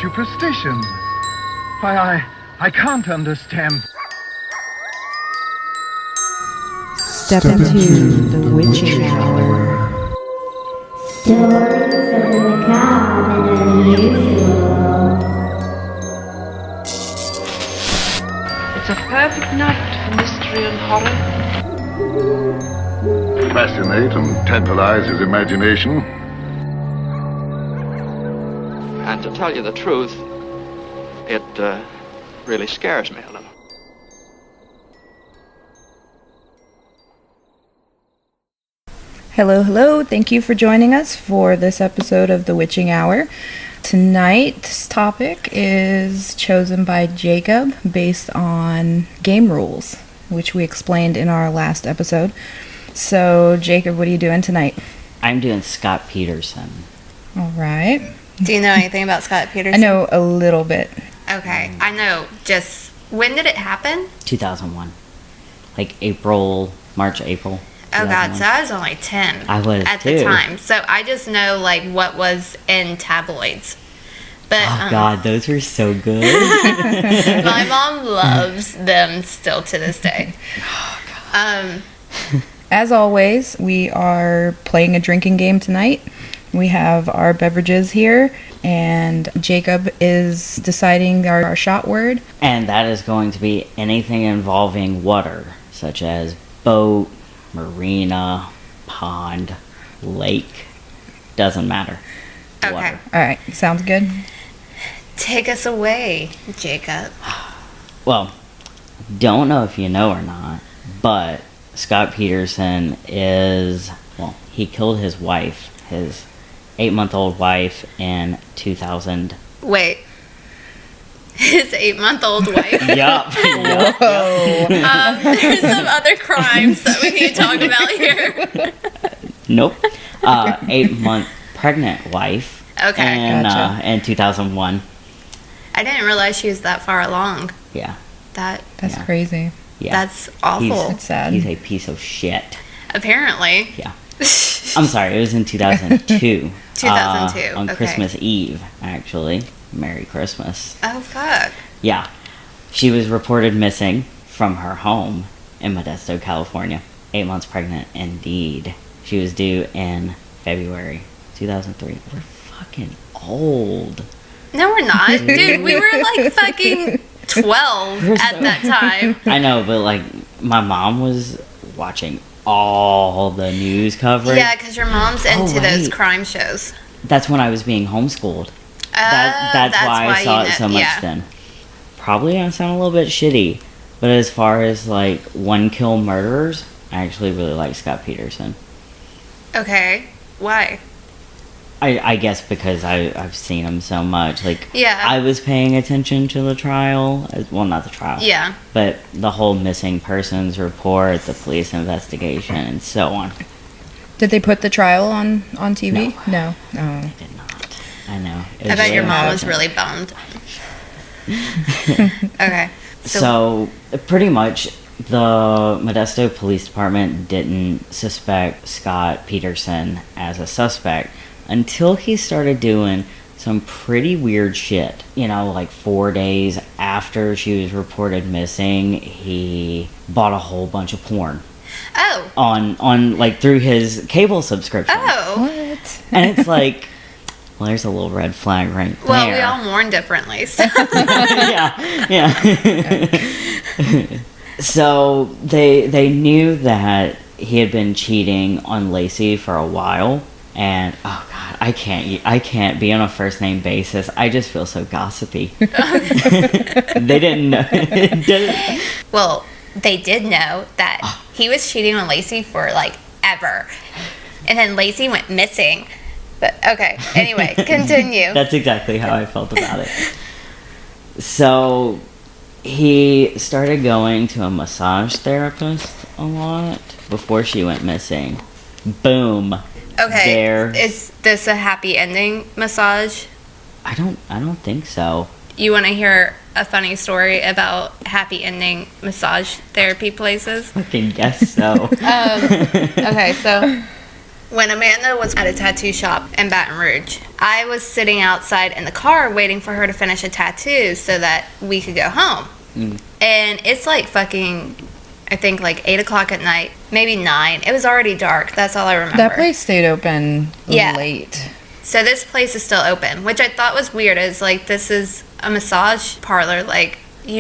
superstition. Why, I can't understand. Step into the witching hour. Stories of the macabre and unusual. It's a perfect night for mystery and horror. Fascinate and tantalize his imagination. And to tell you the truth, it really scares me a little. Hello, hello. Thank you for joining us for this episode of The Witching Hour. Tonight's topic is chosen by Jacob based on game rules, which we explained in our last episode. So, Jacob, what are you doing tonight? I'm doing Scott Peterson. All right. Do you know anything about Scott Peterson? I know a little bit. Okay, I know. Just, when did it happen? 2001. Like March, April. Oh God, so I was only 10 I was at too. the time. So I just know like what was in tabloids. But God, those were so good. my mom loves them still to this day. Oh, God. As always, we are playing a drinking game tonight. We have our beverages here, and Jacob is deciding our shot word. And that is going to be anything involving water, such as boat, marina, pond, lake. Doesn't matter. Okay. Water. All right, sounds good. Take us away, Jacob. Well, don't know if you know or not, but Scott Peterson he killed his wife, his 8-month-old wife in 2000. Wait. His 8-month-old wife? Yup. There's some other crimes that we need to talk about here. Nope. 8-month pregnant wife. Okay. Gotcha. In 2001. I didn't realize she was that far along. Yeah. That's Yeah. crazy. Yeah. That's awful. It's sad. He's a piece of shit. Apparently. Yeah. I'm sorry, it was in 2002. 2002, on okay. Christmas Eve, actually. Merry Christmas. Oh, fuck. Yeah. She was reported missing from her home in Modesto, California. 8 months pregnant, indeed. She was due in February 2003. We're fucking old. No, we're not. Dude, we were like fucking 12 at that time. I know, but like, my mom was watching all the news coverage. Yeah, because your mom's into those right. crime shows. That's when I was being homeschooled. That's why I saw it so much then. Probably gonna sound a little bit shitty, but as far as like one-kill murderers, I actually really like Scott Peterson. Okay. Why? I guess because I've seen him so much. Like, Yeah. I was paying attention to the trial. Well, not the trial. Yeah. But the whole missing persons report, the police investigation, and so on. Did they put the trial on TV? No. Oh. I did not. I know. I bet your mom was really bummed. Okay. So, pretty much, the Modesto Police Department didn't suspect Scott Peterson as a suspect until he started doing some pretty weird shit. You know, like 4 days after she was reported missing, he bought a whole bunch of porn. Oh. On like through his cable subscription. Oh. What? And it's like, well, there's a little red flag right there. Well, we all mourn differently. So. yeah. So they knew that he had been cheating on Laci for a while, and oh god, I can't be on a first name basis. I just feel so gossipy. They didn't know. Well, they did know that he was cheating on Laci for like ever, and then Laci went missing. But okay, anyway, continue. That's exactly how I felt about it. So he started going to a massage therapist a lot before she went missing. Boom. Okay. There. Is this a happy ending massage? I don't think so. You want to hear a funny story about happy ending massage therapy places? Fucking guess so. Okay, so When Amanda was at a tattoo shop in Baton Rouge, I was sitting outside in the car waiting for her to finish a tattoo so that we could go home. And it's like fucking, I think like 8 o'clock at night, maybe 9. It was already dark. That's all I remember. That place stayed open late. So this place is still open, which I thought was weird. Is like, this is a massage parlor. Like,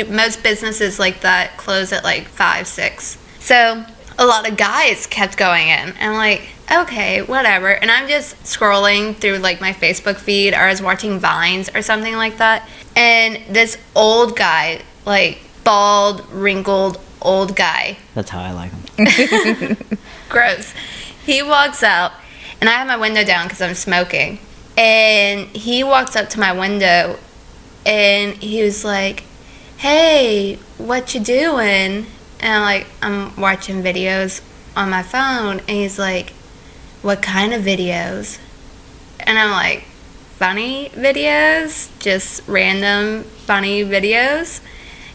most businesses like that close at like 5, 6. So a lot of guys kept going in. And I'm like, okay, whatever. And I'm just scrolling through like my Facebook feed, or I was watching Vines or something like that. And this old guy, like bald, wrinkled, old guy. That's how I like him. Gross. He walks out, and I have my window down because I'm smoking. And he walks up to my window, and he was like, "Hey, what you doing?" And I'm like, "I'm watching videos on my phone." And he's like, "What kind of videos?" And I'm like, "Funny videos, just random funny videos."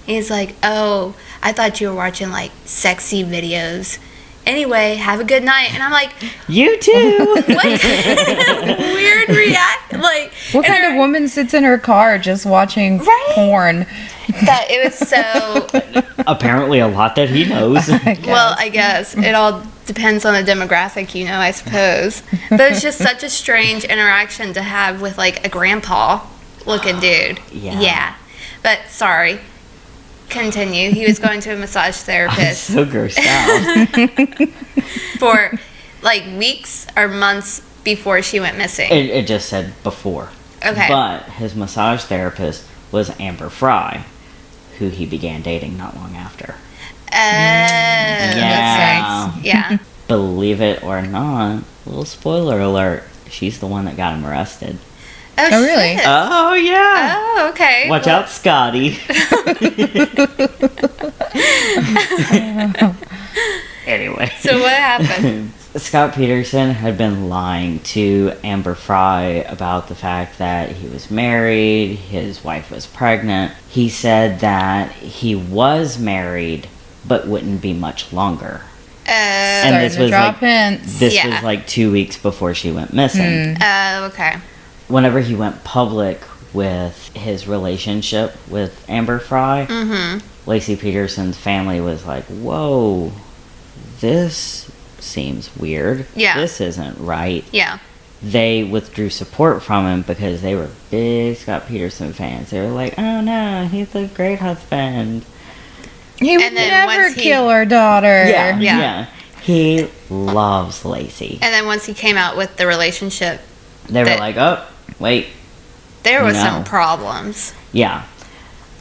And he's like, "Oh, I thought you were watching like sexy videos. Anyway, have a good night." And I'm like, "You too." What kind of weird react? Like, what kind of woman sits in her car just watching porn? That it was so. Apparently, a lot that he knows. I guess it all depends on the demographic, I suppose. But it's just such a strange interaction to have with like a grandpa-looking dude. Yeah. But sorry. Continue. He was going to a massage therapist. I'm so grossed out. For like weeks or months before she went missing. It just said before. Okay. But his massage therapist was Amber Fry, who he began dating not long after. That's nice. Yeah. Believe it or not, little spoiler alert, she's the one that got him arrested. Oh, really? Shit. Oh, yeah. Oh, okay. Watch out, Scotty. Anyway. So what happened? Scott Peterson had been lying to Amber Fry about the fact that he was married, his wife was pregnant. He said that he was married, but wouldn't be much longer. And this was drop hints. This was like 2 weeks before she went missing. Okay. Whenever he went public with his relationship with Amber Fry, Laci Peterson's family was like, "Whoa, this seems weird. Yeah. This isn't right." Yeah. They withdrew support from him because they were big Scott Peterson fans. They were like, "Oh no, he's a great husband. He would never kill our daughter." Yeah. He loves Laci. And then once he came out with the relationship, they were like, "Oh, wait. There was some problems." Yeah.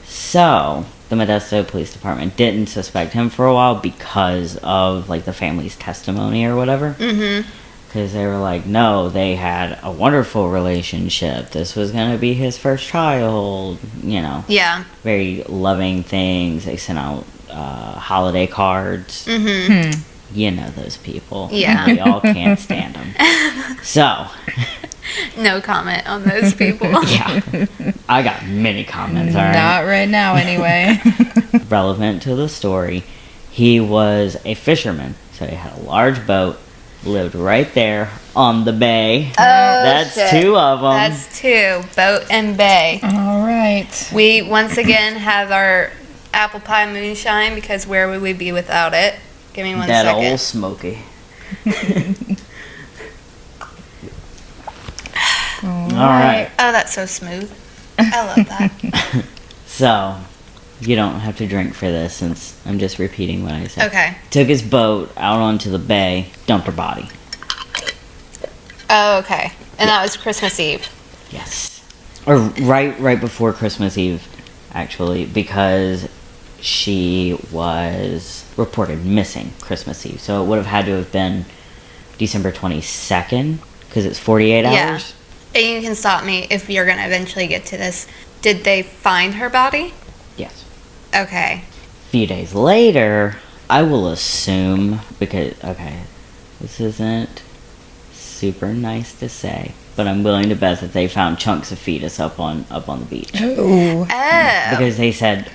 So, the Modesto Police Department didn't suspect him for a while because of, like, the family's testimony or whatever. Because they were like, no, they had a wonderful relationship. This was going to be his first child, Yeah. Very loving things. They sent out holiday cards. You know those people. Yeah. We all can't stand them. So... No comment on those people. Yeah. I got many comments, alright? Not right now, anyway. Relevant to the story, he was a fisherman. So he had a large boat, lived right there on the bay. Oh, That's shit. 2 of them. That's 2. Boat and bay. All right. We, once again, have our apple pie moonshine, because where would we be without it? Give me one that second. old smoky. All right. Oh, that's so smooth. I love that. So, you don't have to drink for this since I'm just repeating what I said. Okay. Took his boat out onto the bay, dumped her body. Oh, okay. And that was Christmas Eve. Yes. Or right before Christmas Eve, actually, because she was reported missing Christmas Eve. So it would have had to have been December 22nd, because it's 48 hours. Yeah. And you can stop me if you're going to eventually get to this. Did they find her body? Yes. Okay. A few days later, I will assume, because, okay, this isn't super nice to say, but I'm willing to bet that they found chunks of fetus up on the beach. Ooh. Oh. Because they said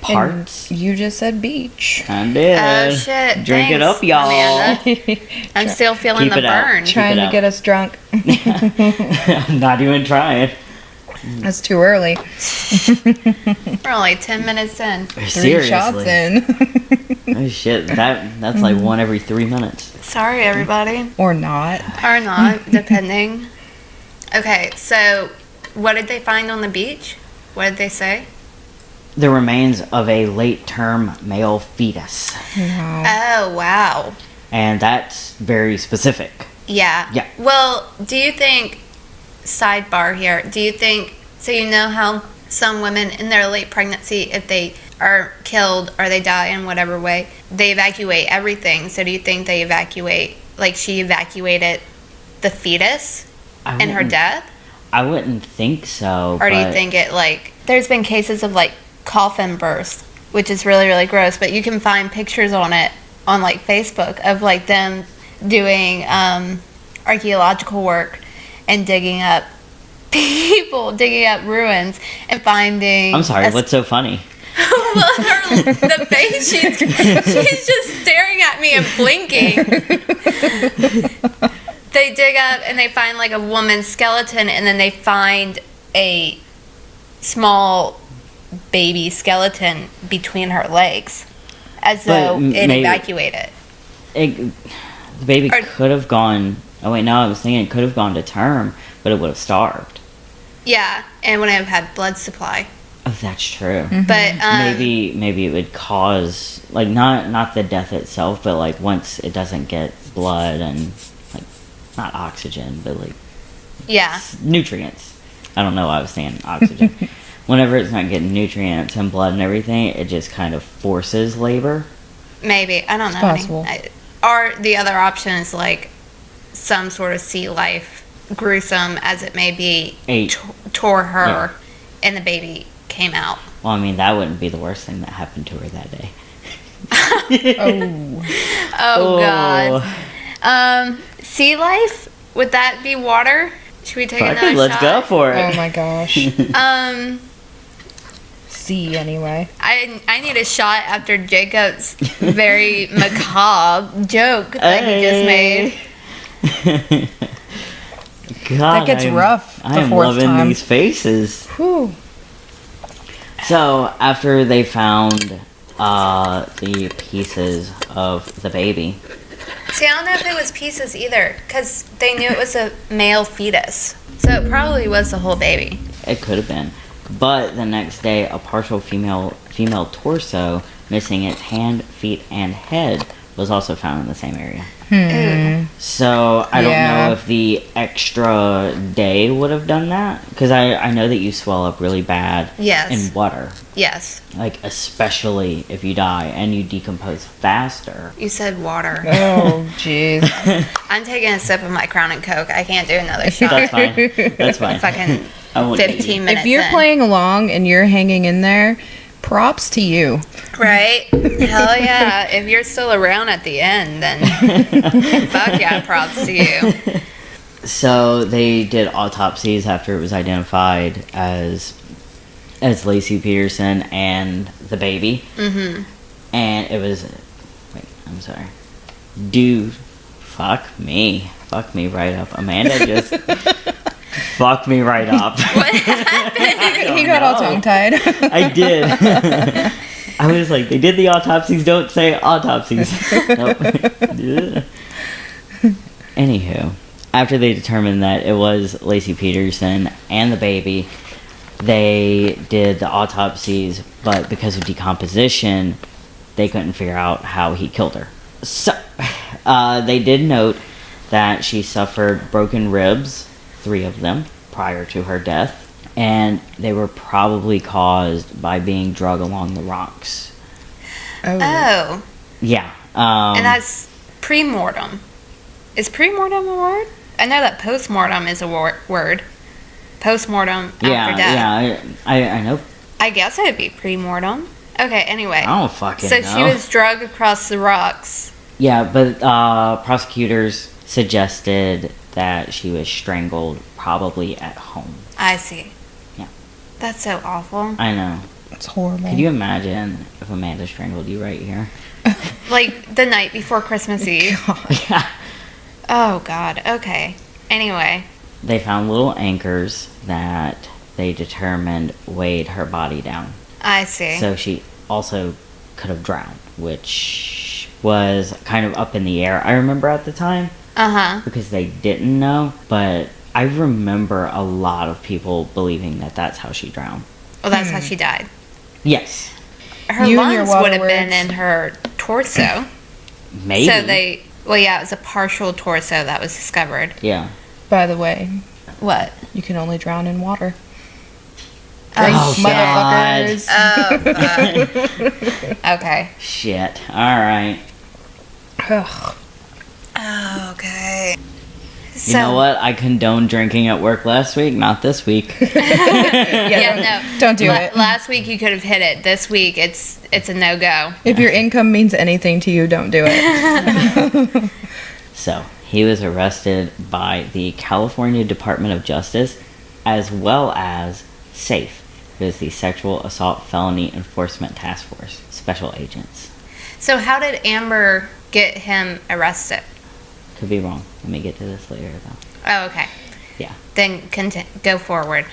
parts. And you just said beach. I did. Oh shit! Drink it Thanks, up, y'all. Amanda. I'm still feeling Keep the it out. burn. Keep Trying it to out. get us drunk. I'm not even trying. It's too early. We're only 10 minutes in. 3 shots in. Oh shit! That's like one every 3 minutes. Sorry, everybody. Or not. Or not, depending. Okay, so what did they find on the beach? What did they say? The remains of a late-term male fetus, Wow. Oh, wow. and that's very specific. Yeah. Yeah. Well, do you think, sidebar here, do you think, so you know how some women in their late pregnancy, if they are killed or they die in whatever way, they evacuate everything. So do you think they evacuate, like she evacuated the fetus in her death? I wouldn't think so. Or do you but think it, like, there's been cases of, like, coffin bursts, which is really, really gross, but you can find pictures on it on, like, Facebook of, like, them doing archaeological work and digging up ruins and finding... I'm sorry, what's so funny? Well, the face, she's just staring at me and blinking. They dig up and they find like a woman's skeleton, and then they find a small baby skeleton between her legs, as though it evacuated. The baby could have gone... Oh wait, no, I was thinking it could have gone to term, but it would have starved. Yeah, and wouldn't have had blood supply. Oh, that's true. Mm-hmm. But maybe it would cause, like, not the death itself, but like once it doesn't get blood and like not oxygen, but like nutrients. I don't know why I was saying oxygen. Whenever it's not getting nutrients and blood and everything, it just kind of forces labor. Maybe, I don't know. Possible. Or the other option is like some sort of sea life, gruesome as it may be, tore her, and the baby came out. Well, I mean, that wouldn't be the worst thing that happened to her that day. Oh God. Sea life? Would that be water? Should we take another shot? Let's go for it. Oh my gosh. C anyway. I need a shot after Jacob's very macabre joke that he just made. God, That gets rough the I am fourth loving time. these faces. Whew. So after they found the pieces of the baby, See, I don't know if it was pieces either, because they knew it was a male fetus. So it probably was the whole baby. it could have been. But the next day, a partial female torso missing its hand, feet, and head was also found in the same area. So I don't know if the extra day would have done that, because I know that you swell up really bad in water. Yes. Like, especially if you die and you decompose faster. You said water. Oh, jeez. I'm taking a sip of my Crown and Coke. I can't do another shot. That's fine. That's fine. Fucking I won't 15 minutes If you're in. playing along and you're hanging in there, props to you. Right? Hell yeah. If you're still around at the end, then fuck yeah, props to you. So they did autopsies after it was identified as Laci Peterson and the baby. Mm-hmm. And it was... Wait, I'm sorry. Dude, fuck me right up. Amanda just... fucked me right up. What happened? He got all tongue-tied. I did. I was like, they did the autopsies, don't say autopsies. Nope. Anywho, after they determined that it was Laci Peterson and the baby, they did the autopsies, but because of decomposition, they couldn't figure out how he killed her. So, they did note that she suffered broken ribs, 3 of them, prior to her death. And they were probably caused by being drug along the rocks. Oh. Yeah. And that's pre-mortem. Is pre-mortem a word? I know that post-mortem is a word. Post-mortem after death. Yeah, I know. I guess it would be pre-mortem. Okay, anyway. I don't fucking know. So she was drugged across the rocks. Yeah, but prosecutors suggested that she was strangled probably at home. I see. Yeah. That's so awful. I know. It's horrible. Could you imagine if Amanda strangled you right here? Like the night before Christmas Eve. Yeah. Oh, God. Okay. Anyway. They found little anchors that they determined weighed her body down. I see. So she also could have drowned, which was kind of up in the air, I remember at the time. Uh-huh. Because they didn't know, but I remember a lot of people believing that that's how she drowned. Well, that's how she died. Yes. Her You and your lungs would have been waterworks. in her torso. Maybe. So well, yeah, it was a partial torso that was discovered. Yeah. By the way, What? you can only drown in water. Oh, Motherfuckers. Oh, okay. Shit. Alright. Ugh. Oh, okay. You know what? I condoned drinking at work last week, not this week. Yeah, no. Don't do it. Last week you could have hit it. This week it's a no-go. If your income means anything to you, don't do it. So, he was arrested by the California Department of Justice, as well as SAFE, who is the Sexual Assault Felony Enforcement Task Force, special agents. So how did Amber get him arrested? Could be wrong. Let me get to this later, though. Oh, okay. Yeah. Then go forward.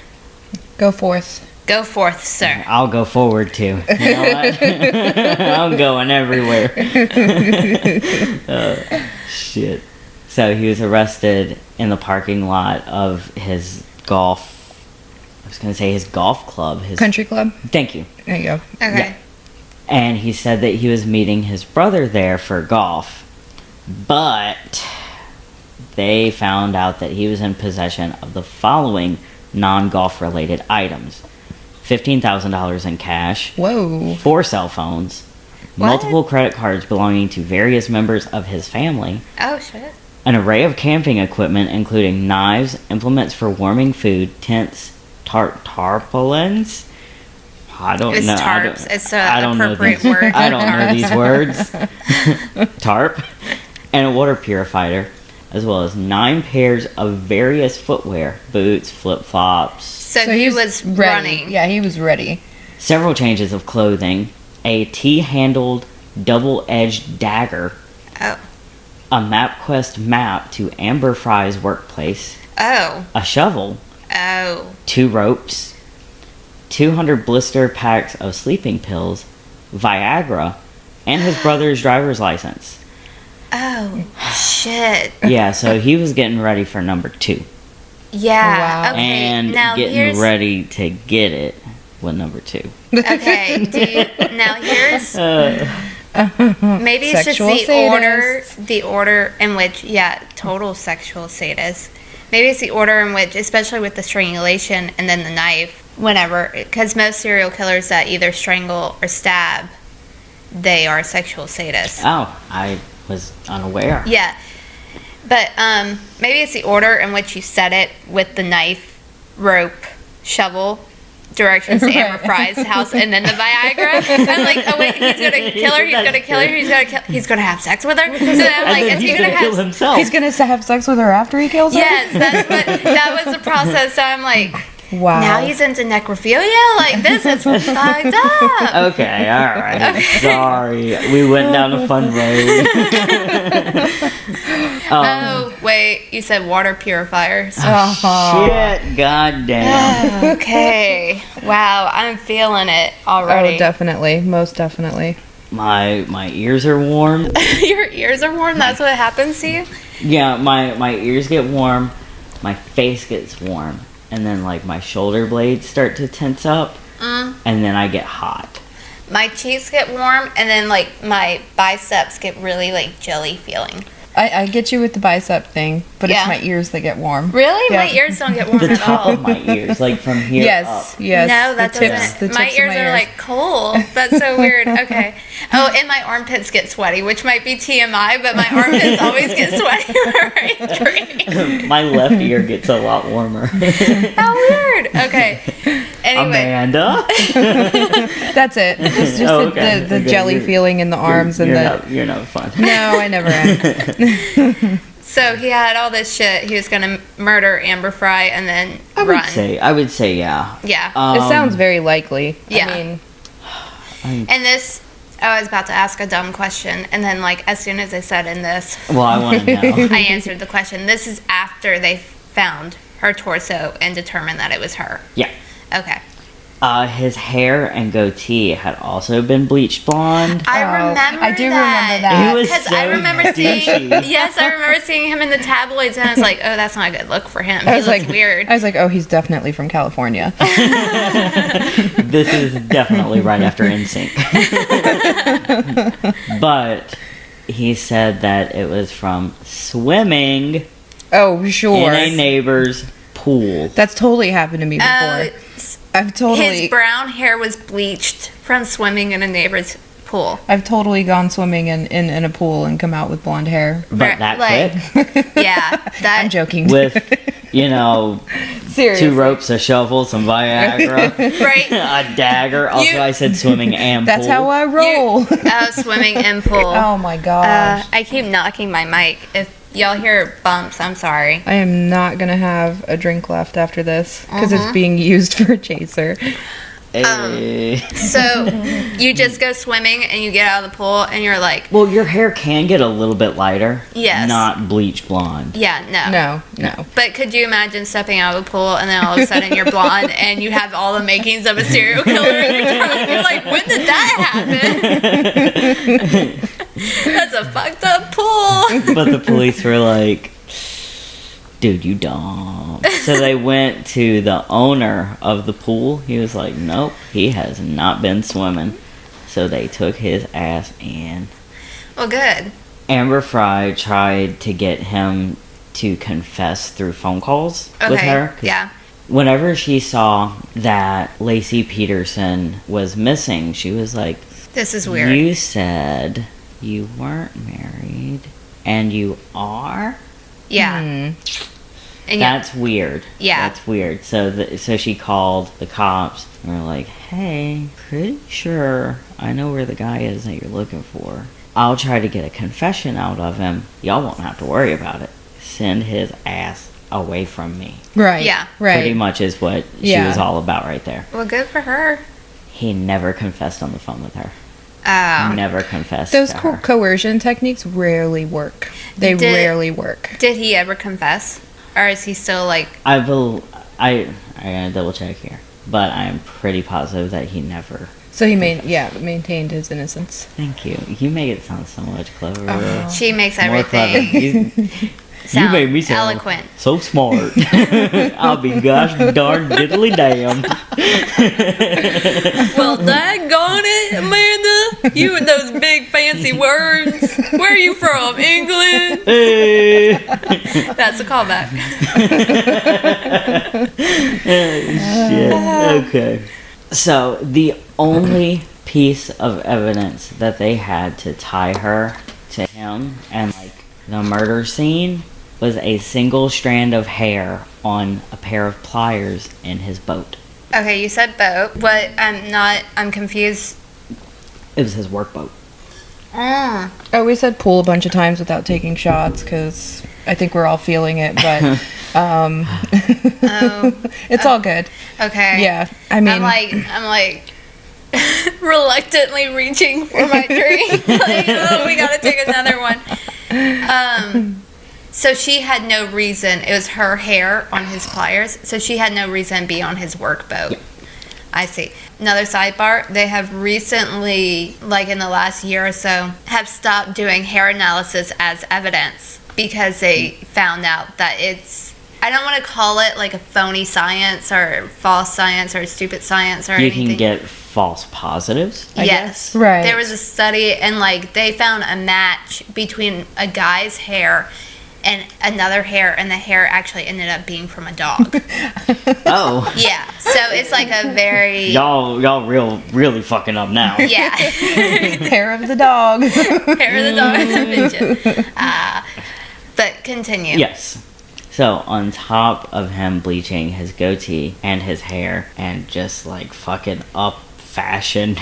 Go forth. Go forth, sir. I'll go forward, too. You know what? I'm going everywhere. Shit. So he was arrested in the parking lot of his his golf club. His Country club? Thank you. There you go. Okay. Yeah. And he said that he was meeting his brother there for golf, but they found out that he was in possession of the following non-golf related items: $15,000 in cash, Whoa. 4 cell phones, What? multiple credit cards belonging to various members of his family, Oh, shit. an array of camping equipment including knives, implements for warming food, tents, tarpaulins. I don't It's know. tarps. It's I an don't know appropriate these- word. I don't know these words. Tarp. And a water purifier, as well as 9 pairs of various footwear, boots, flip-flops, So he he's was ready. running. Yeah, he was ready. several changes of clothing, a T-handled double-edged dagger, Oh. a MapQuest map to Amber Fry's workplace, Oh. a shovel, Oh. 2 ropes, 200 blister packs of sleeping pills, Viagra, and his brother's driver's license. Oh. Shit. Yeah, so he was getting ready for number 2. Yeah. Wow. Okay. And now getting here's ready to get it with number 2. okay. Now here's maybe it's Sexual just sadist. the order in which total sexual sadist. Maybe it's the order in which, especially with the strangulation and then the knife, whenever, because most serial killers that either strangle or stab, they are sexual sadists. Oh, I was unaware. Yeah. But maybe it's the order in which you set it with the knife, rope, shovel, directions to Amber Fry's house, and then the Viagra. I'm like, oh wait, he's gonna kill her, he's gonna have sex with her. So then I'm like, And then is he he's gonna kill have himself. He's gonna have sex with her after he kills her? Yes, that was the process. So I'm like, Wow. now he's into necrophilia? Like, this is fucked up. Okay, alright. Sorry. We went down a fun road. Oh, wait, you said water purifiers. Shit, goddamn. Okay. Wow, I'm feeling it already. Oh, definitely. Most definitely. My ears are warm. Your ears are warm? That's what happens to you? Yeah, my ears get warm. My face gets warm. And then, like, my shoulder blades start to tense up. And then I get hot. My cheeks get warm, and then, like, my biceps get really, like, jelly feeling. I get you with the bicep thing, but Yeah. it's my ears that get warm. Really? Yeah. My ears don't get warm The at top all. of my ears, like from here Yes, up. yes. No, that the tips, doesn't. the tips My of ears are like cold. That's so weird. Okay. Oh, and my armpits get sweaty, which might be TMI, but my armpits always get sweaty whenever I drink. My left ear gets a lot warmer. How weird. Okay. Anyway. Amanda? That's it. Just Oh, okay. the Okay, jelly you're- feeling in the arms and the. You're not fun. No, I never am. So he had all this shit. He was gonna murder Amber Fry and then I run. would say, yeah. Yeah. It sounds very likely. Yeah. I mean, And this, I was about to ask a dumb question, and then, like, as soon as I said in this, Well, I want to know. I answered the question. This is after they found her torso and determined that it was her. Yeah. Okay. His hair and goatee had also been bleached blonde. I remember I do that. remember that. He was Because so I remember seeing, douchey. yes, I remember seeing him in the tabloids, and I was like, oh, that's not a good look for him. I He was looks like, weird. I was like, oh, he's definitely from California. This is definitely right after NSYNC. But he said that it was from swimming Oh, sure. in a neighbor's pool. That's totally happened to me before. I've totally, His brown hair was bleached from swimming in a neighbor's pool. I've totally gone swimming in a pool and come out with blonde hair. But that quick? Yeah, that. I'm joking. With, you know, Seriously. 2 ropes, a shovel, some Viagra, Right. a dagger. Also, I said swimming and That's pool. how I roll. Swimming in pool. Oh my gosh. I keep knocking my mic. If y'all hear bumps, I'm sorry. I am not going to have a drink left after this because Uh-huh. it's being used for a chaser. So you just go swimming and you get out of the pool and you're like, Well, your hair can get a little bit lighter. Yes. Not bleach blonde. yeah, No. But could you imagine stepping out of the pool and then all of a sudden you're blonde and you have all the makings of a serial killer and you're like, when did that happen? That's a fucked up pool. But the police were like, dude, you dumb. So they went to the owner of the pool. He was like, nope, he has not been swimming. So they took his ass in. Well, good. Amber Fry tried to get him to confess through phone calls with Okay, her. 'cause yeah. Whenever she saw that Laci Peterson was missing, she was like, This is weird. you said you weren't married, and you are? Yeah. And yeah. That's weird. Yeah. That's weird. So she called the cops and were like, hey, pretty sure I know where the guy is that you're looking for. I'll try to get a confession out of him. Y'all won't have to worry about it. Send his ass away from me. Right. Yeah. Right. Pretty much is what she Yeah. was all about right there. Well, good for her. He never confessed on the phone with her. Oh. Never confessed Those to her. coercion techniques rarely work. They rarely work. Did he ever confess? Or is he still like... I gotta double check here. But I'm pretty positive that he never... So he maintained his innocence. Thank you. You make it sound so much cleverer. She makes More clever. everything You sound made me sound eloquent. so smart. I'll be gosh darn diddly damned. Well, daggone it, Amanda. You and those big fancy words. Where are you from? England? Hey. That's a callback. Shit. Okay. So the only piece of evidence that they had to tie her to him and like the murder scene was a single strand of hair on a pair of pliers in his boat. Okay, you said boat. What? I'm confused. It was his work boat. Oh, we said pool a bunch of times without taking shots because I think we're all feeling it, but it's all good. Okay. Yeah, I mean, I'm like reluctantly reaching for my drink. Like, oh, we gotta take another one. So she had no reason. It was her hair on his pliers. So she had no reason to be on his work boat. Yeah. I see. Another sidebar, they have recently, like in the last year or so, have stopped doing hair analysis as evidence because they found out that it's, I don't want to call it like a phony science or false science or stupid science or anything. You can get false positives, I guess. Right. There was a study and like they found a match between a guy's hair and another hair, and the hair actually ended up being from a dog. Oh. Yeah. So it's like a very... Y'all really fucking up now. Yeah. hair of the dog. Hair of the dog is invention. But continue. Yes. So on top of him bleaching his goatee and his hair and just like fucking up fashion,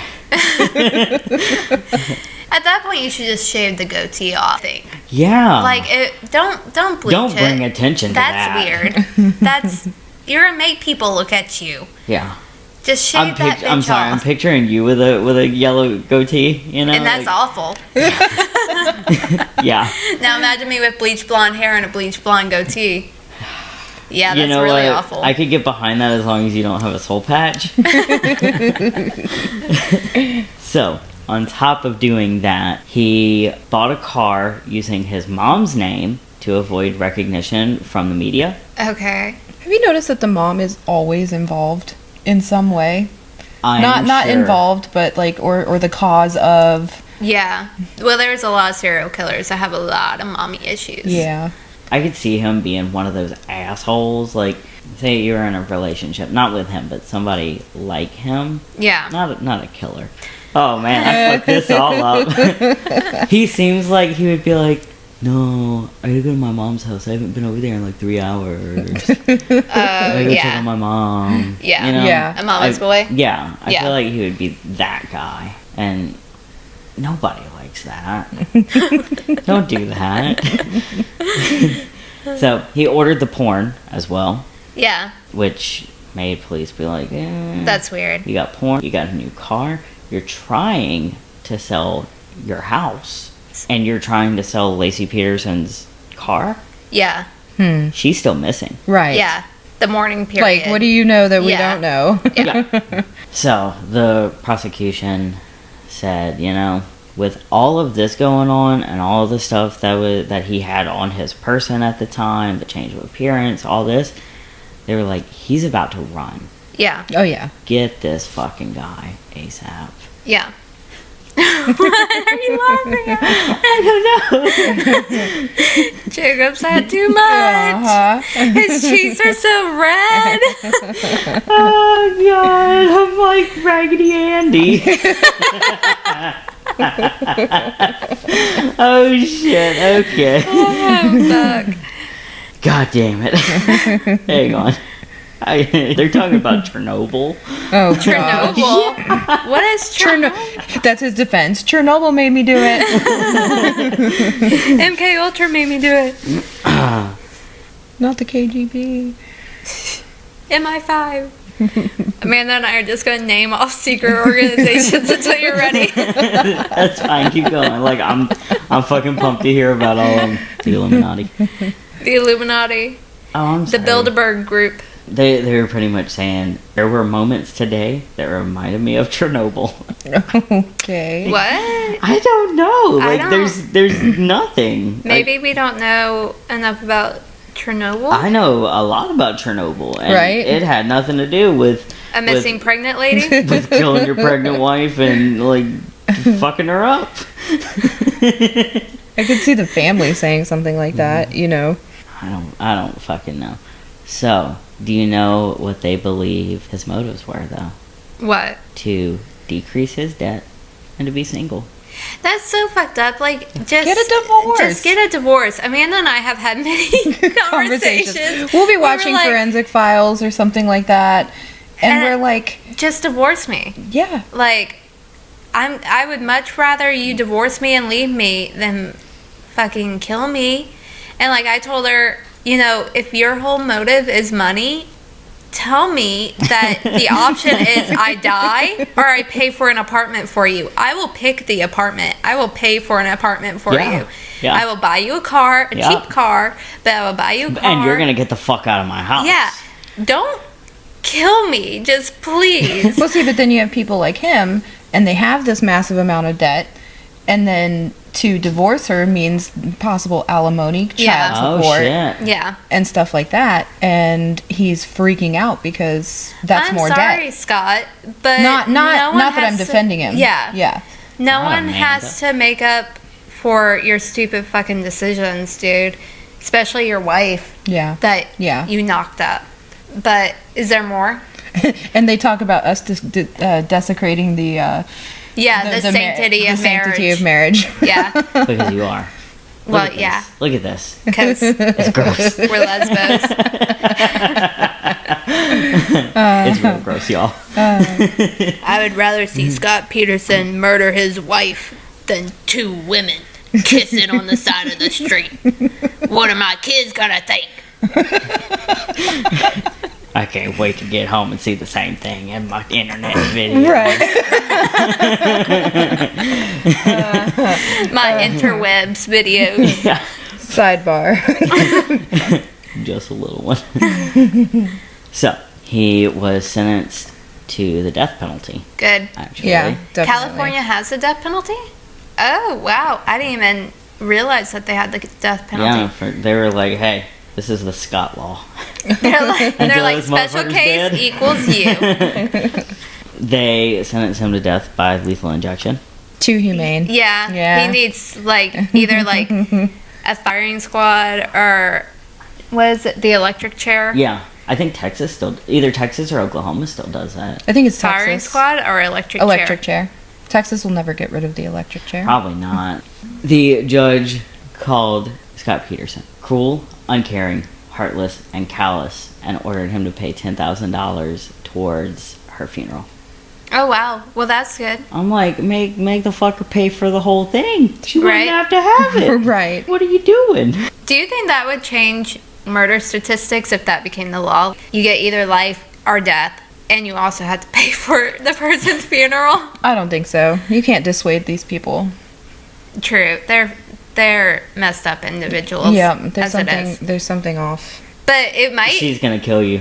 At that point, you should just shave the goatee off. I think. Yeah. Like, don't bleach Don't bring it. attention to that. That's weird. That's you're gonna make people look at you. Yeah. Just shave that bitch I'm sorry. off. I'm picturing you with a yellow goatee. You know, And that's awful. Yeah. Now imagine me with bleach blonde hair and a bleach blonde goatee. Yeah, that's you know really what? awful. I could get behind that as long as you don't have a soul patch. So, on top of doing that, he bought a car using his mom's name to avoid recognition from the media. Okay. Have you noticed that the mom is always involved in some way? I'm Not sure. involved, but like or the cause of. Yeah. Well, there's a lot of serial killers that have a lot of mommy issues. Yeah. I could see him being one of those assholes. Like, say you're in a relationship, not with him, but somebody like him. Yeah. Not a killer. Oh man, I fucked this all up. He seems like he would be like, no, I gotta go to my mom's house. I haven't been over there in like 3 hours. I gotta go check on my mom. Yeah. You know? Yeah. A mama's boy? Yeah. I Yeah. feel like he would be that guy. And nobody likes that. Don't do that. So he ordered the porn as well, Yeah. which made police be like, That's weird. you got porn, you got a new car, you're trying to sell your house, and you're trying to sell Laci Peterson's car. Yeah. She's still missing. Right. Yeah. The morning period. Like, what do you know that we Yeah. don't know? Yeah. So the prosecution said, you know, with all of this going on and all of the stuff that he had on his person at the time, the change of appearance, all this, they were like, he's about to run. Yeah. Oh, yeah. Get this fucking guy ASAP. Yeah. What are you laughing at? I don't know. Jacob's had too much. Uh-huh. His cheeks are so red. Oh god, I'm like Raggedy Andy. Oh shit, okay. Oh, fuck. God damn it. Hang on. They're talking about Chernobyl. Oh, Chernobyl? gosh. What is Chernobyl? That's his defense. Chernobyl made me do it. MK Ultra made me do it. Not the KGB. MI5. Amanda and I are just going to name off secret organizations until you're ready. That's fine, keep going. Like, I'm fucking pumped to hear about all of them. The Illuminati. The Illuminati. Oh, I'm The sorry. Bilderberg Group. They were pretty much saying, there were moments today that reminded me of Chernobyl. Okay. What? I don't know. I Like, don't- there's nothing. Maybe we don't know enough about Chernobyl. I know a lot about Chernobyl, and Right. it had nothing to do with A missing pregnant lady? with killing your pregnant wife and like fucking her up. I could see the family saying something like that, you know. I don't fucking know. So, do you know what they believe his motives were, though? What? To decrease his debt and to be single. That's so fucked up. Like, just Get a divorce. Just get a divorce. Amanda and I have had many conversations. We'll be where watching we're like, Forensic Files or something like that, and we're like, just divorce me. yeah. Like, I would much rather you divorce me and leave me than fucking kill me. And like I told her, you know, if your whole motive is money, tell me that the option is I die or I pay for an apartment for you. I will pick the apartment. I will pay for an apartment for Yeah. you. Yeah. I will buy you a car, a Yeah. cheap car, but I will buy you a car. And you're gonna get the fuck out of my house. Yeah. Don't kill me, just please. Well, see, but then you have people like him, and they have this massive amount of debt, and then to divorce her means possible alimony, Yeah. child Oh support, shit. Yeah. and stuff like that. And he's freaking out because that's I'm more sorry, debt. Scott, but Not no one that I'm has to- defending him. Yeah. Yeah. No God, one has to make up for your stupid fucking decisions, dude. Especially your wife Yeah. that Yeah. you knocked up. But is there more? And they talk about us desecrating the Yeah, the sanctity of sanctity of marriage. marriage. Yeah. Because you are. Look Well, at this. yeah. Look at this. Because It's gross. we're lesbos. It's real gross, y'all. I would rather see Scott Peterson murder his wife than 2 women kissing on the side of the street. What are my kids gonna think? I can't wait to get home and see the same thing in my internet video. Right. My interwebs videos. Yeah. Sidebar. Just a little one. So, he was sentenced to the death penalty, Good. actually. Yeah, definitely. California has a death penalty? Oh, wow. I didn't even realize that they had the death penalty. Yeah, they were like, hey, this is the Scott law. They're like those special motherfuckers case dead. equals you. They sentenced him to death by lethal injection. Too humane. Yeah. Yeah. He needs, either, a firing squad or, what is it, the electric chair? Yeah, I think Texas either Texas or Oklahoma still does that. I think it's Firing Texas. squad or electric chair? Electric chair. Texas will never get rid of the electric chair. Probably not. The judge called Scott Peterson cruel, uncaring, heartless, and callous, and ordered him to pay $10,000 towards her funeral. Oh, wow. Well, that's good. I'm like, make the fucker pay for the whole thing. She wouldn't Right. have to have it. Right. What are you doing? Do you think that would change murder statistics if that became the law? You get either life or death, and you also have to pay for the person's funeral? I don't think so. You can't dissuade these people. True. They're messed up individuals. Yeah, as it is. there's something off. But it might, She's gonna kill you.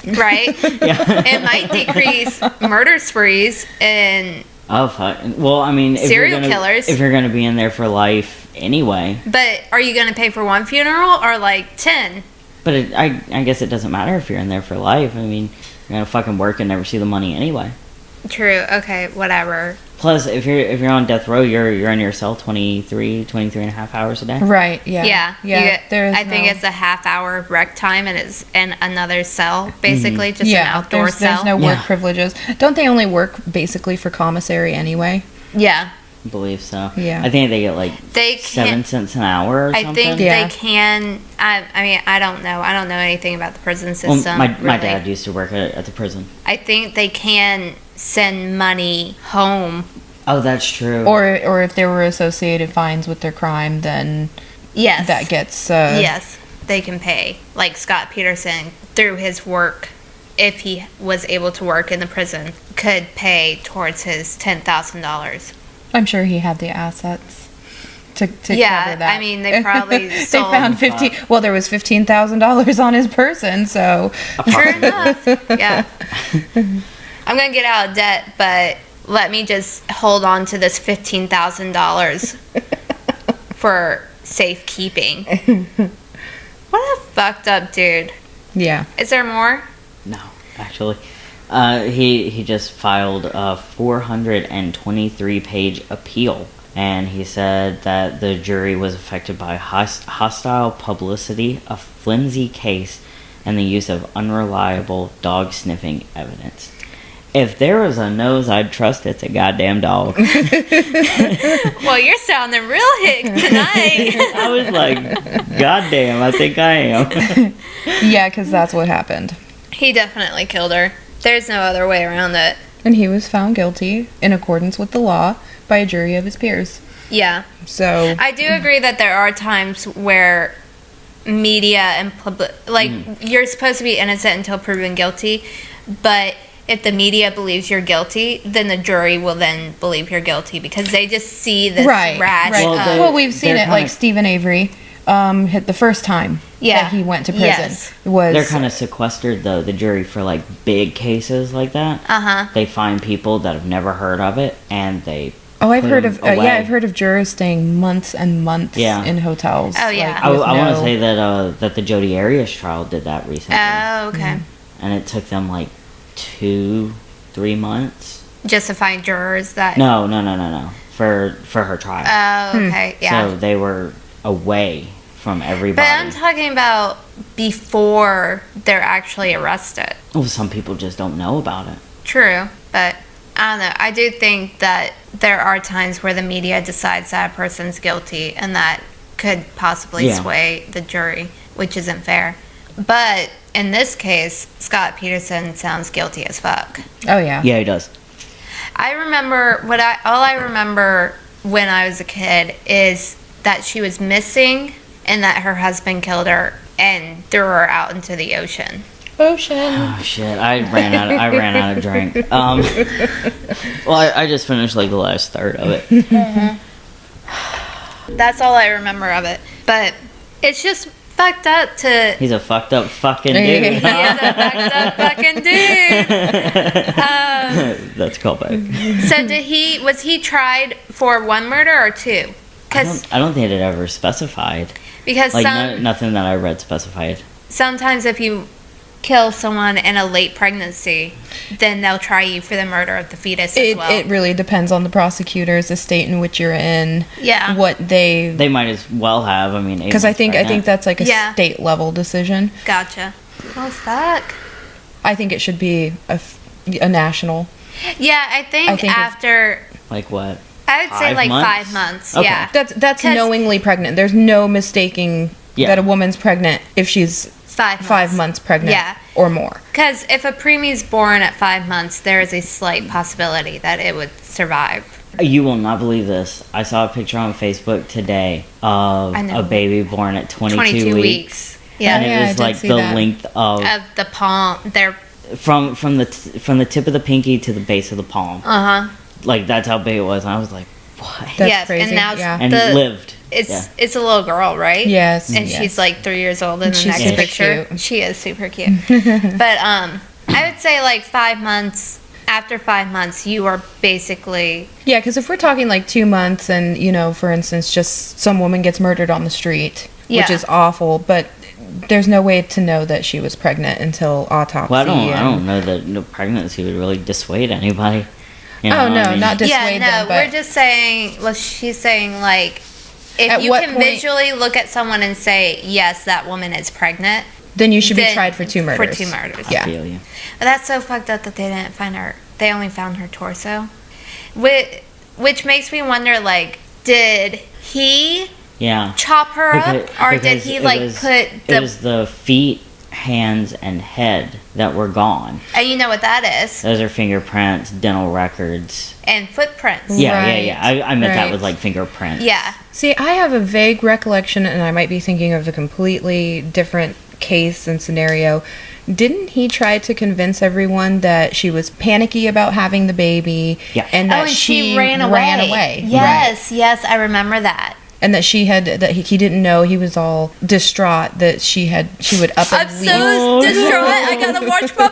right? Yeah. It might decrease murder sprees and Oh fuck. Well, I mean, Serial killers. If you're gonna be in there for life anyway. but are you going to pay for one funeral or 10? But I guess it doesn't matter if you're in there for life. I mean, you're gonna fucking work and never see the money anyway. True. Okay, whatever. Plus, if you're on death row, you're in your cell 23 and a half hours a day. Right, yeah. Yeah. Yeah. I think it's a half-hour rec time and it's in another cell, basically, just an outdoor cell. there's no work Yeah. privileges. Don't they only work basically for commissary anyway? Yeah. I believe so. Yeah. I think they get They 7 can't. cents an hour or I something. think Yeah. they can. I mean, I don't know. I don't know anything about the prison Well, system. my really. dad used to work at the prison. I think they can send money home. Oh, that's true. Or if there were associated fines with their crime, then Yes. that gets Yes, they can pay. Like Scott Peterson, through his work, if he was able to work in the prison, could pay towards his $10,000. I'm sure he had the assets to Yeah, cover that. I mean, they probably they sold- found there was $15,000 on his person, so True enough. Yeah. I'm going to get out of debt, but let me just hold on to this $15,000 for safekeeping. What a fucked up dude. yeah. Is there more? No, actually. He just filed a 423-page appeal, and he said that the jury was affected by hostile publicity, a flimsy case, and the use of unreliable dog-sniffing evidence. If there was a nose I'd trust, it's a goddamn dog. Well, you're sounding real hick tonight. I was like, goddamn, I think I am. Yeah, because that's what happened. He definitely killed her. There's no other way around it. And he was found guilty in accordance with the law by a jury of his peers. Yeah. So I do agree that there are times where media and public, you're supposed to be innocent until proven guilty, but if the media believes you're guilty, then the jury will then believe you're guilty because they just see this rash Right. of... Well, we've seen they're it like kinda- Stephen Avery hit the first time that he went to prison. Yes. Was They're kind of sequestered, though, the jury for, big cases like that. Uh-huh. They find people that have never heard of it, and they I've put heard them of away. I've heard of jurors staying months and months in hotels. Oh, yeah. I with want to no- say that the Jodi Arias trial did that recently. Oh, okay. And it took them 2-3 months. Just to find jurors that... No. For her trial. Oh, okay. Yeah. So they were away from everybody. But I'm talking about before they're actually arrested. Well, some people just don't know about it. True, but I don't know. I do think that there are times where the media decides that a person's guilty and that could possibly sway the jury, which isn't fair. But in this case, Scott Peterson sounds guilty as fuck. Oh yeah. Yeah, he does. I remember all I remember when I was a kid is that she was missing and that her husband killed her and threw her out into the ocean. Ocean. Oh shit! I ran out of drink. Well, I just finished like the last third of it. That's all I remember of it. But it's just fucked up to. He's a fucked up fucking dude. He is a fucked up fucking dude. That's callback. So was he tried for one murder or two? I don't think it ever specified. Because like nothing that I read specified. Sometimes if you kill someone in a late pregnancy, then they'll try you for the murder of the fetus as well. It really depends on the prosecutors, the state in which you're in. Yeah. What they might as well have. I mean, because I think that's like a state level decision. Gotcha. Oh fuck. I think it should be a national. Yeah, I think after like what? I would say like 5 months. Okay. Yeah. That's knowingly pregnant. There's no mistaking that a woman's pregnant if she's 5 months pregnant or more. Because if a preemie's born at 5 months, there is a slight possibility that it would survive. You will not believe this. I saw a picture on Facebook today of a baby born at 22 weeks. Yeah, and it was like the length of the palm. From the tip of the pinky to the base of the palm. Like that's how big it was. And I was like, what? That's crazy. And now lived. It's a little girl, right? Yes. And she's like 3 years old in the next picture. Cute. She is super cute. But I would say like 5 months. After 5 months, you are basically... Yeah, because if we're talking like 2 months and, for instance, just some woman gets murdered on the street, which is awful, but there's no way to know that she was pregnant until autopsy. Well, I don't know that no pregnancy would really dissuade anybody. Not dissuade them. We're just saying... Well, she's saying like... If you can visually look at someone and say, yes, that woman is pregnant... Then you should be tried for 2 murders. For 2 murders. Yeah. I feel you. But that's so fucked up that they didn't find her. They only found her torso. Which makes me wonder, like, did he chop her up? Or did he, put the... It was the feet, hands, and head that were gone. And you know what that is? Those are fingerprints, dental records. And footprints. Yeah. I meant that with, like, fingerprints. Yeah. See, I have a vague recollection, and I might be thinking of a completely different case and scenario. Didn't he try to convince everyone that she was panicky about having the baby and that she ran away? Yes, yes, I remember that. And that he didn't know, he was all distraught that she would up and leave. I'm so distraught, I gotta watch my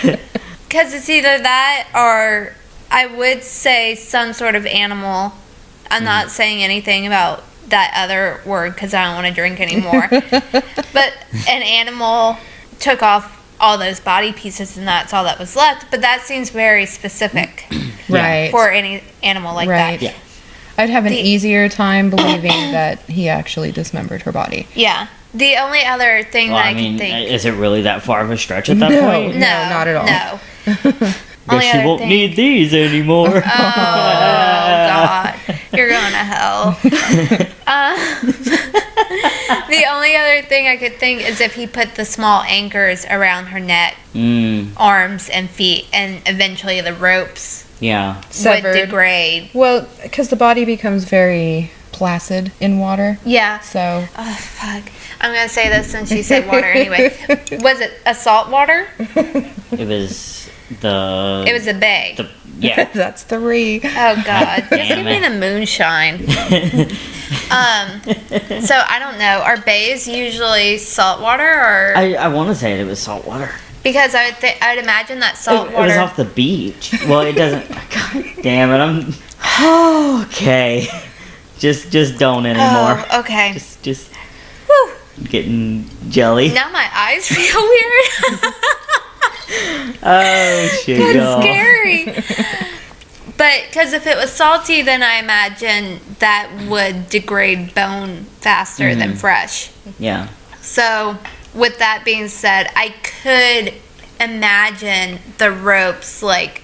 porn. Because it's either that or I would say some sort of animal. I'm not saying anything about that other word because I don't want to drink anymore. But an animal took off all those body pieces and that's all that was left. But that seems very specific for any animal like that. Yeah. I'd have an easier time believing that he actually dismembered her body. Yeah. The only other thing that I can think... Is it really that far of a stretch at that point? No, not at all. No. Guess she won't need these anymore. Oh, God. You're going to hell. The only other thing I could think is if he put the small anchors around her neck, arms, and feet, and eventually the ropes would degrade. Well, because the body becomes very placid in water. Yeah. So. Oh, fuck. I'm going to say this since you said water anyway. Was it a salt water? It was... It was a bay. That's 3. Oh God! Just give me the moonshine. So I don't know. Are bays usually salt water or? I want to say it was salt water. Because I would imagine that salt water. It was off the beach. Well, it doesn't. God damn it! Okay. Just don't anymore. Oh, okay. Just. Whew. Getting jelly. Now my eyes feel weird. Oh shit! That's scary. But because if it was salty, then I imagine that would degrade bone faster than fresh. Yeah. So with that being said, I could imagine the ropes like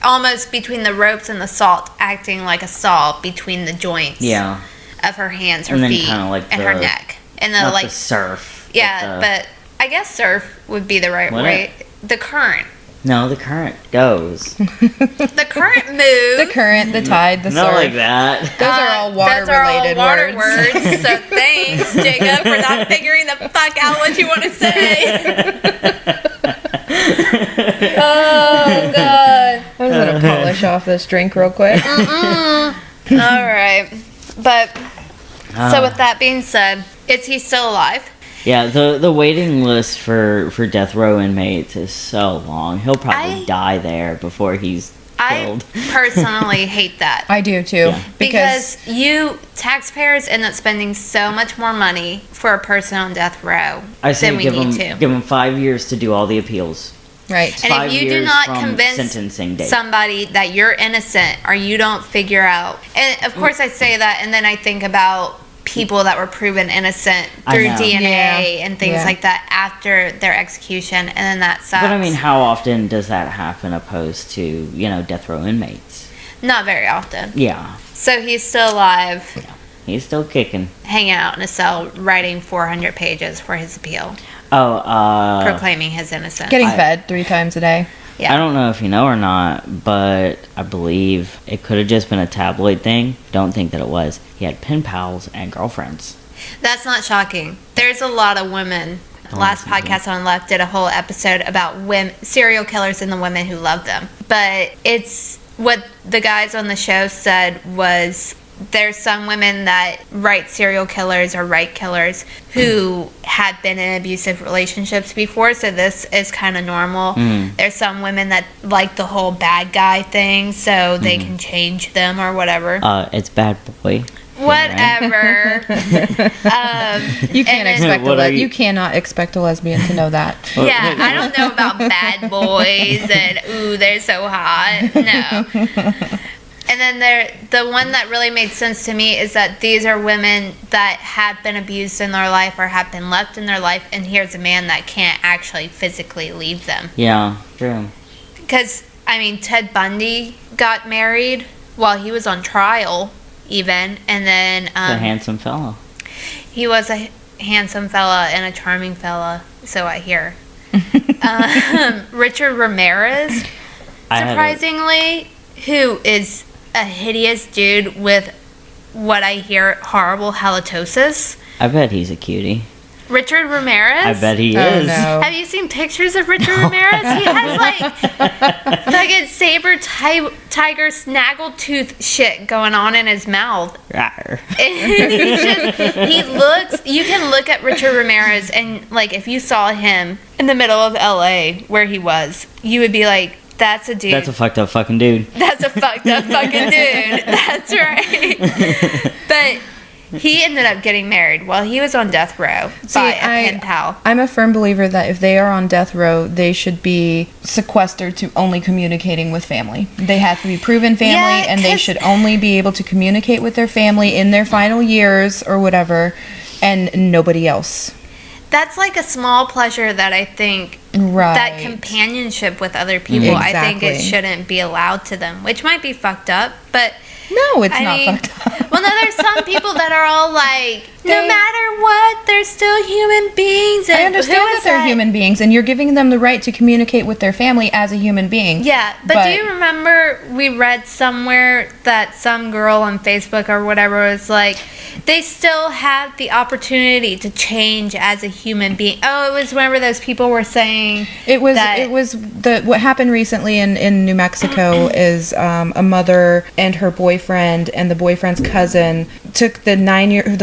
almost between the ropes and the salt acting like a saw between the joints. Yeah. Of her hands, her and feet, like and her neck, and then like the surf. Yeah, but I guess surf would be the right way. The current. No, the current goes. The current moves. The current, the tide, the Not surf. like that. Those are all Those are all water-related water words. words. So thanks, Jacob, for not figuring the fuck out what you want to say. Oh, God. I was going to polish off this drink real quick. All right. But, so with that being said, is he still alive? Yeah, the waiting list for death row inmates is so long. He'll probably die there before he's killed. I personally hate that. I do too. Yeah. Because you, taxpayers, end up spending so much more money for a person on death row I say than we give need him to. 5 years to do all the appeals. Right. And 5 if you do years not from convince sentencing date. somebody that you're innocent or you don't figure out, and of course I say that, and then I think about people that were proven innocent I through know. DNA and things Yeah. like that after their execution, and then that sucks. But I mean, how often does that happen opposed to, death row inmates? Not very often. Yeah. So he's still alive, He's still kicking. hanging out in a cell, writing 400 pages for his appeal, Oh, proclaiming his innocence. Getting fed 3 times a day. Yeah. I don't know if you know or not, but I believe it could have just been a tabloid thing. Don't think that it was. He had pen pals and girlfriends. That's not shocking. There's a lot of women. Last podcast on Left did a whole episode about women, serial killers and the women who love them. But it's what the guys on the show said was there's some women that write serial killers or write killers who had been in abusive relationships before, so this is kind of normal. There's some women that like the whole bad guy thing, so they can change them or whatever. It's bad boy. Whatever. You can't expect What are you- you cannot expect a lesbian to know that. Yeah, I don't know about bad boys and ooh, they're so hot. No. And then the one that really made sense to me is that these are women that have been abused in their life or have been left in their life, and here's a man that can't actually physically leave them. Yeah, true. Because, I mean, Ted Bundy got married while he was on trial, even, and then He's a handsome fellow. he was a handsome fella and a charming fella, so I hear. Richard Ramirez, surprisingly, who is a hideous dude with what I hear horrible halitosis. I bet he's a cutie. Richard Ramirez? I bet he Oh, is. no. Have you seen pictures of Richard Ramirez? He has like a saber tiger snaggletooth shit going on in his mouth. Rawr. And you can look at Richard Ramirez and like if you saw him in the middle of LA where he was, you would be like, that's a dude. That's a fucked up fucking dude. That's a fucked up fucking dude. That's right. But he ended up getting married while he was on death row by a pen pal. I'm a firm believer that if they are on death row, they should be sequestered to only communicating with family. They have to be proven family, Yeah, and they 'cause- should only be able to communicate with their family in their final years or whatever, and nobody else. That's like a small pleasure that I think Right. that companionship with other people, I think it Exactly. shouldn't be allowed to them, which might be fucked up, but No, it's I not mean, fucked up. well, no, there's some people that are all like, no matter what, they're still human beings. And I understand who that is they're human beings, and you're giving them the right to communicate with their family as a human being. Yeah, but do you remember we read somewhere that some girl on Facebook or whatever was like, they still have the opportunity to change as a human being. Oh, it was whenever those people were saying It was that- what happened recently in New Mexico is a mother and her boyfriend and the boyfriend's cousin took the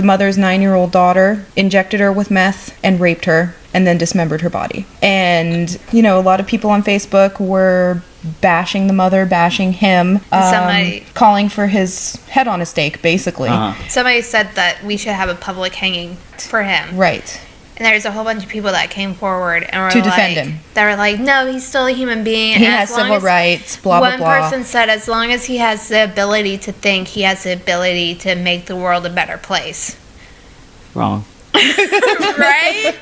mother's 9-year-old daughter, injected her with meth, and raped her, and then dismembered her body. And a lot of people on Facebook were bashing the mother, bashing him, Somebody- calling for his head on a stake, basically. somebody said that we should have a public hanging for him. Right. And there's a whole bunch of people that came forward and were To defend him. They were like, no, he's still a human being. He And has as long civil as- rights, blah, blah, One blah. person said, as long as he has the ability to think, he has the ability to make the world a better place. Wrong. Right?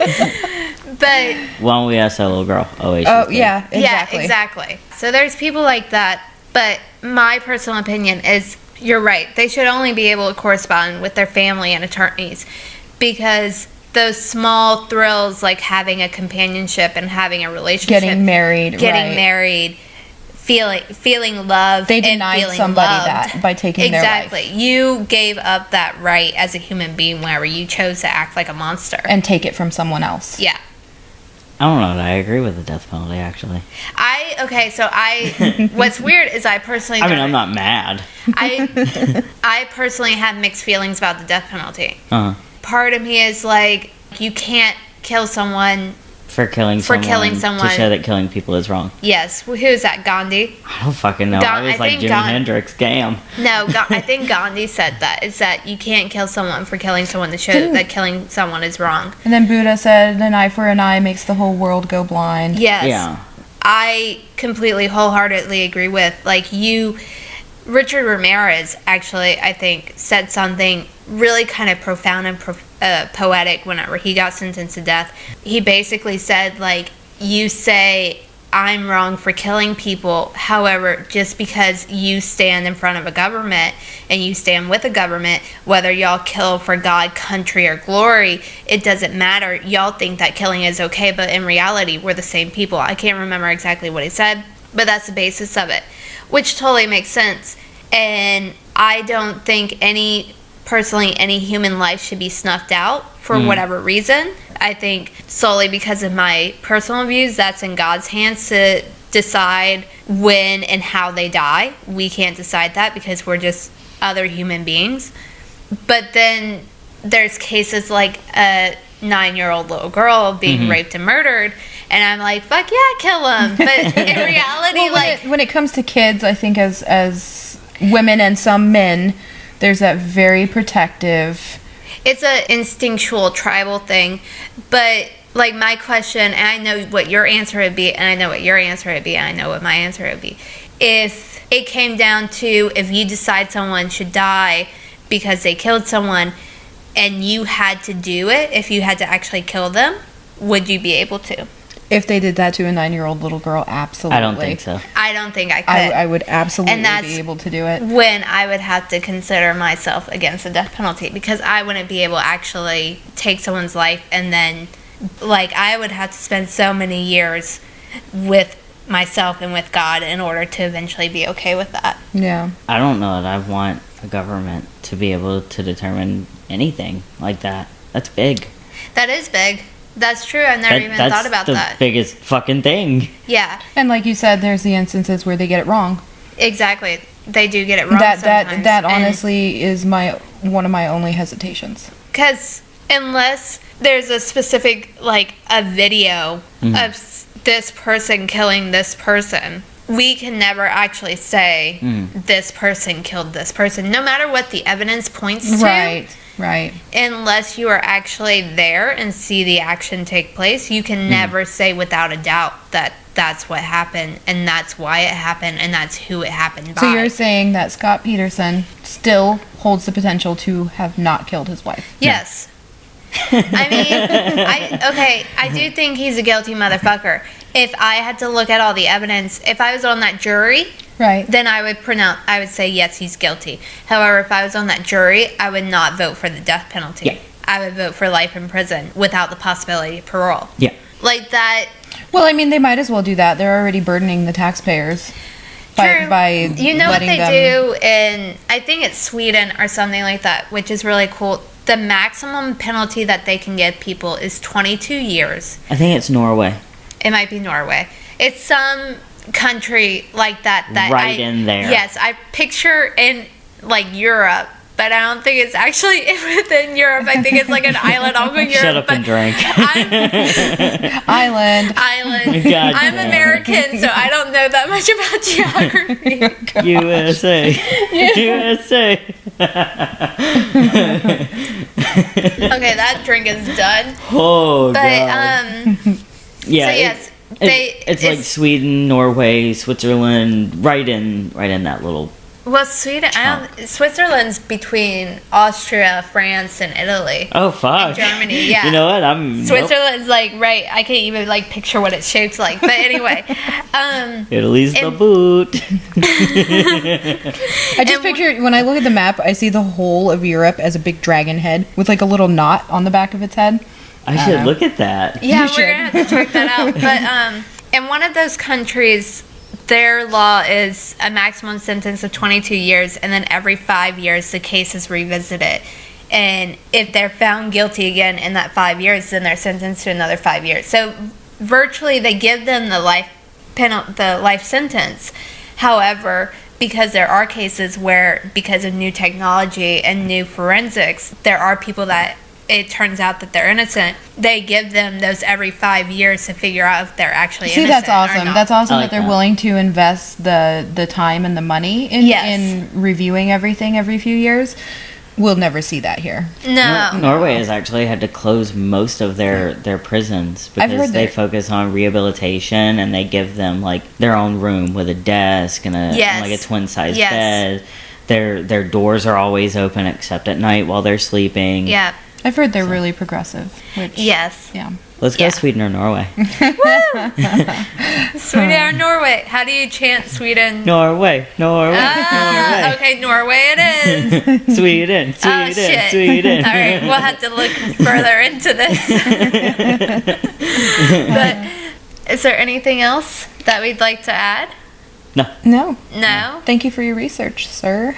But Why don't we ask that little girl? Oh, wait, she's Oh, dead. yeah, exactly. yeah, exactly. So there's people like that. But my personal opinion is you're right. They should only be able to correspond with their family and attorneys because those small thrills, like having a companionship and having a relationship, Getting married, feeling love. They and denied feeling somebody loved. that by taking their life. Exactly. You gave up that right as a human being whenever you chose to act like a monster. And take it from someone else. Yeah. I don't know that I agree with the death penalty, actually. What's weird is I personally I'm not mad. I personally have mixed feelings about the death penalty. Uh-huh. Part of me is like, you can't kill someone For killing someone. To show that killing people is wrong. Yes. Who is that, Gandhi? I don't fucking know. I was like Jimi Hendrix. Damn. No, I think Gandhi said that. Is that you can't kill someone for killing someone to show that killing someone is wrong. And then Buddha said, an eye for an eye makes the whole world go blind. Yes. Yeah. I completely, wholeheartedly agree with. Like, Richard Ramirez, actually, I think, said something really kind of profound and poetic whenever he got sentenced to death. He basically said, like, you say I'm wrong for killing people, however, just because you stand in front of a government and you stand with a government, whether y'all kill for God, country, or glory, it doesn't matter. Y'all think that killing is okay, but in reality, we're the same people. I can't remember exactly what he said, but that's the basis of it, which totally makes sense. And I don't think any human life should be snuffed out for whatever reason. I think solely because of my personal views, that's in God's hands to decide when and how they die. We can't decide that because we're just other human beings. But then there's cases like a 9-year-old little girl being raped and murdered, and I'm like, fuck yeah, kill them. But in reality, when it comes to kids, I think as women and some men, there's that very protective. It's an instinctual tribal thing, but like my question, and I know what your answer would be, and I know what your answer would be, and I know what my answer would be. If it came down to if you decide someone should die because they killed someone and you had to do it, if you had to actually kill them, would you be able to? If they did that to a 9-year-old little girl, absolutely. I don't think so. I don't think I could. I would absolutely be able to do it. When I would have to consider myself against the death penalty, because I wouldn't be able to actually take someone's life, and then, like, I would have to spend so many years with myself and with God in order to eventually be okay with that. Yeah. I don't know that I want a government to be able to determine anything like that. That's big. That is big. That's true. I never even thought about that. That's the biggest fucking thing. Yeah. And like you said, there's the instances where they get it wrong. Exactly. They do get it wrong sometimes. That honestly is one of my only hesitations. Because unless there's a specific, like, a video of this person killing this person, we can never actually say this person killed this person, no matter what the evidence points to. Right. Unless you are actually there and see the action take place, you can never say without a doubt that that's what happened, and that's why it happened, and that's who it happened by. So you're saying that Scott Peterson still holds the potential to have not killed his wife? Yes. I mean, I do think he's a guilty motherfucker. If I had to look at all the evidence, if I was on that jury, then I would say yes, he's guilty. However, if I was on that jury, I would not vote for the death penalty. Yeah. I would vote for life in prison without the possibility of parole. Yeah. Like that. Well, I mean, they might as well do that. They're already burdening the taxpayers by you know what letting they them do in, I think it's Sweden or something like that, which is really cool. The maximum penalty that they can give people is 22 years. I think it's Norway. It might be Norway. It's some country like that right in there. Yes, I picture in like Europe, but I don't think it's actually within Europe. I think it's like an island off of Europe. Shut up and drink. Island. God, I'm American, so I don't know that much about geography. USA. USA. Okay, that drink is done. Oh, but, God. Yeah. So yes, it's like Sweden, Norway, Switzerland, right in that little. Well, Switzerland's between Austria, France, and Italy. Oh fuck! And Germany, yeah. You know what? Switzerland's like right. I can't even like picture what it's shaped like. But anyway, Italy's the boot. I just picture when I look at the map, I see the whole of Europe as a big dragon head with like a little knot on the back of its head. I should look at that. Yeah, You we're gonna have to check that out. But in one of those countries, their law is a maximum sentence of 22 years, and then every 5 years the case is revisited. And if they're found guilty again in that 5 years, then they're sentenced to another 5 years. So virtually, they give them the life sentence. However, because there are cases where, because of new technology and new forensics, there are people that it turns out that they're innocent, they give them those every 5 years to figure out if they're actually innocent. See, that's awesome. Or not. That's awesome I like that they're that. willing to invest the time and the money in reviewing everything every few years. We'll never see that here. No. Norway has actually had to close most of their prisons I've because heard they that. focus on rehabilitation, and they give them like their own room with a desk and and like a twin size bed. Their doors are always open except at night while they're sleeping. Yeah. I've heard they're really progressive. Which, Yes. Yeah. Let's go Sweden or Norway. Sweden or Norway? How do you chant Sweden? Norway. Norway. Okay, Norway it is. Sweden. Oh, Sweden. shit. Sweden. All right, we'll have to look further into this. But is there anything else that we'd like to add? No. No? Thank you for your research, sir.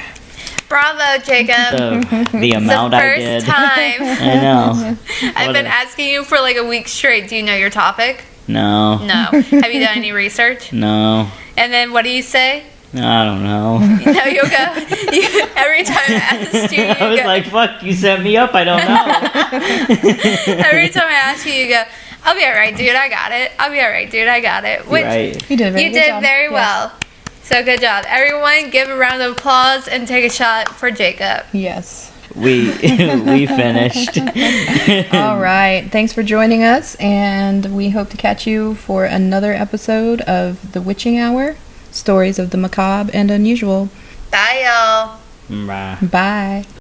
Bravo, Jacob. The amount I did. It's the first time. I know. I've been asking you for like a week straight. Do you know your topic? No. No. Have you done any research? No. And then what do you say? I don't know. No, you'll go. Every time I asked you, I was go. like, fuck, you set me up. I don't know. Every time I ask you, you go, I'll be alright, dude. I got it. I'll be alright, dude. I got it. Which Right. You did a very you good did job. very Yes. well. So good job. Everyone give a round of applause and take a shot for Jacob. Yes. We finished. All right. Thanks for joining us, and we hope to catch you for another episode of The Witching Hour, Stories of the Macabre and Unusual. Bye, y'all. Bye. Bye.